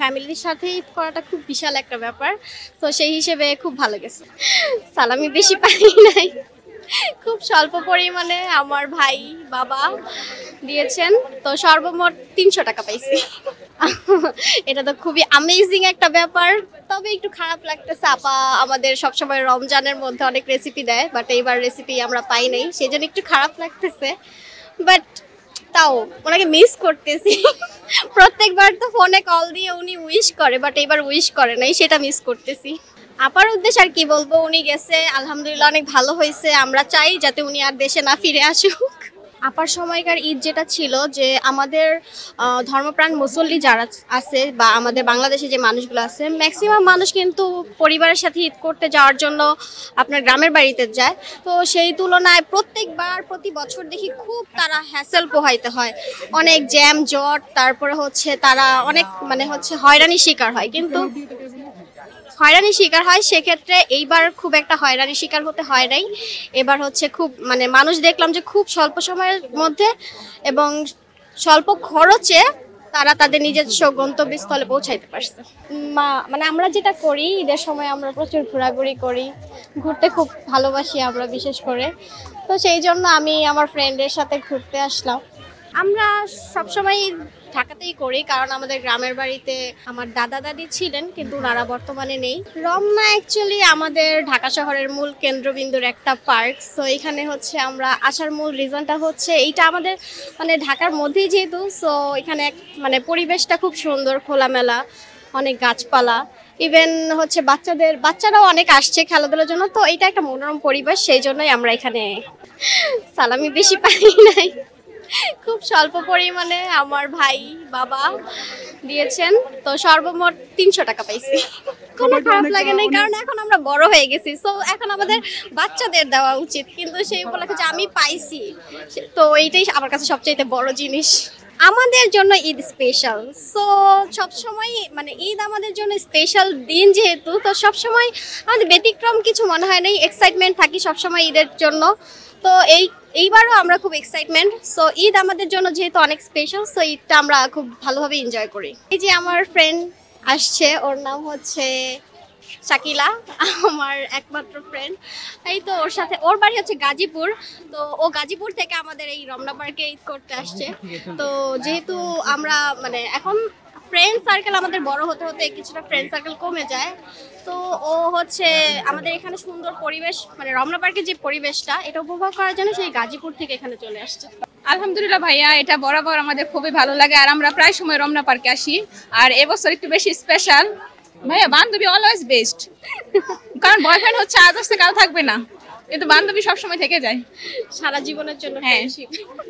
ফ্যামিলির সাথে ঈদ করাটা খুব বিশাল একটা ব্যাপার। তো সেই হিসেবে খুব ভালো গেছে। সালামি বেশি পাই নাই, খুব স্বল্প পরিমাণে আমার ভাই বাবা দিয়েছেন। তো সর্বমোট ৩০০ টাকা পাইছি। এটা তো খুবই অ্যামেজিং একটা ব্যাপার। তবে একটু খারাপ লাগতেছে, আপা আমাদের সবসময় রমজানের মধ্যে অনেক রেসিপি দেয়, বাট এইবার রেসিপি আমরা পাই নাই, সেই জন্য একটু খারাপ লাগতেছে। বাট তাও ওনাকে মিস করতেছি। প্রত্যেকবার তো ফোনে কল দিয়ে উনি উইশ করে, বাট এবার উইশ করে নাই, সেটা মিস করতেছি। আপার উদ্দেশ্য আর কি বলবো, উনি গেছে আলহামদুলিল্লাহ অনেক ভালো হয়েছে। আমরা চাই যাতে উনি আর দেশে না ফিরে আসুক। আপার সময়কার ঈদ যেটা ছিল যে আমাদের ধর্মপ্রাণ মুসল্লি যারা আছে বা আমাদের বাংলাদেশে যে মানুষগুলো আছে, ম্যাক্সিমাম মানুষ কিন্তু পরিবারের সাথে ঈদ করতে যাওয়ার জন্য আপনার গ্রামের বাড়িতে যায়। তো সেই তুলনায় প্রতি বছর দেখি খুব তারা হ্যাসেল পোহাইতে হয়, অনেক জ্যাম জট, তারপরে হচ্ছে তারা অনেক হয়রানির শিকার হয়। কিন্তু সেক্ষেত্রে এইবার খুব একটা হয়রানির শিকার হতে হয় নাই। এবার খুব মানুষ দেখলাম যে খুব স্বল্প সময়ের মধ্যে এবং স্বল্প খরচে তারা তাদের নিজস্ব গন্তব্যস্থলে পৌঁছাইতে পারছে। আমরা যেটা করি ঈদের সময় আমরা প্রচুর ঘোরাঘুরি করি, ঘুরতে খুব ভালোবাসি আমরা বিশেষ করে। তো সেই জন্য আমি আমার ফ্রেন্ডের সাথে ঘুরতে আসলাম। আমরা সবসময় ঢাকাতেই করি, কারণ আমাদের গ্রামের বাড়িতে আমার দাদা দাদি ছিলেন, কিন্তু ওনারা বর্তমানে নেই। রমনা অ্যাকচুয়ালি আমাদের ঢাকা শহরের মূল কেন্দ্রবিন্দুর একটা পার্ক। সো এখানে আমরা আসার মূল রিজনটা এইটা আমাদের ঢাকার মধ্যেই যেহেতু, সো এখানে পরিবেশটা খুব সুন্দর, খোলামেলা, অনেক গাছপালা, ইভেন বাচ্চারাও অনেক আসছে খেলাধুলার জন্য। তো এটা একটা মনোরম পরিবেশ, সেই জন্যই আমরা এখানে। সালামি বেশি পাই নাই, খুব স্বল্প পরিমাণে আমার ভাই বাবা দিয়েছেন। তো সর্বমোট ৩০০ টাকা পাইছি। কোনো খারাপ লাগে নাই, কারণ এখন আমরা বড় হয়ে গেছি। সো এখন আমাদের বাচ্চাদের দেওয়া উচিত, কিন্তু সেই উপলক্ষে যে আমি পাইছি, তো এইটাই আমার কাছে সবচেয়ে বড় জিনিস। আমাদের জন্য ঈদ স্পেশাল। সো সবসময় ঈদ আমাদের জন্য স্পেশাল দিন যেহেতু, তো সবসময় আমাদের ব্যতিক্রম কিছু মনে হয় নাই, এক্সাইটমেন্ট থাকি সবসময় ঈদের জন্য। তো এইবারও আমরা খুব এক্সাইটমেন্ট। সো ঈদ আমাদের জন্য যেহেতু অনেক স্পেশাল, সো ঈদটা আমরা খুব ভালোভাবে এনজয় করি। এই যে আমার ফ্রেন্ড আসছে, ওর নাম শাকিলা, আমার একমাত্র ফ্রেন্ড। এই তো ওর বাড়ি গাজীপুর। তো ও গাজীপুর থেকে আমাদের এই রমনা পার্কে ঈদ করতে আসছে। তো যেহেতু আমরা এখন ফ্রেন্ড সার্কেল আমাদের বড় হতে হতে কিছুটা ফ্রেন্ড সার্কেল কমে যায়। তো ও আমাদের এখানে সুন্দর পরিবেশ, রমনা পার্কের যে পরিবেশটা, এটা উপভোগ করার জন্য সেই গাজীপুর থেকে এখানে চলে আসছে। আলহামদুলিল্লাহ ভাইয়া, এটা বরাবর আমাদের খুবই ভালো লাগে, আর আমরা প্রায় সময় রমনা পার্কে আসি। আর এবছর একটু বেশি স্পেশাল ভাইয়া, বান্ধবী অলওয়েজ বেস্ট। কারণ বয়ফ্রেন্ড আজ আসতে কাল থাকবে না, কিন্তু বান্ধবী সবসময় থেকে যায় সারা জীবনের জন্য। হ্যাঁ।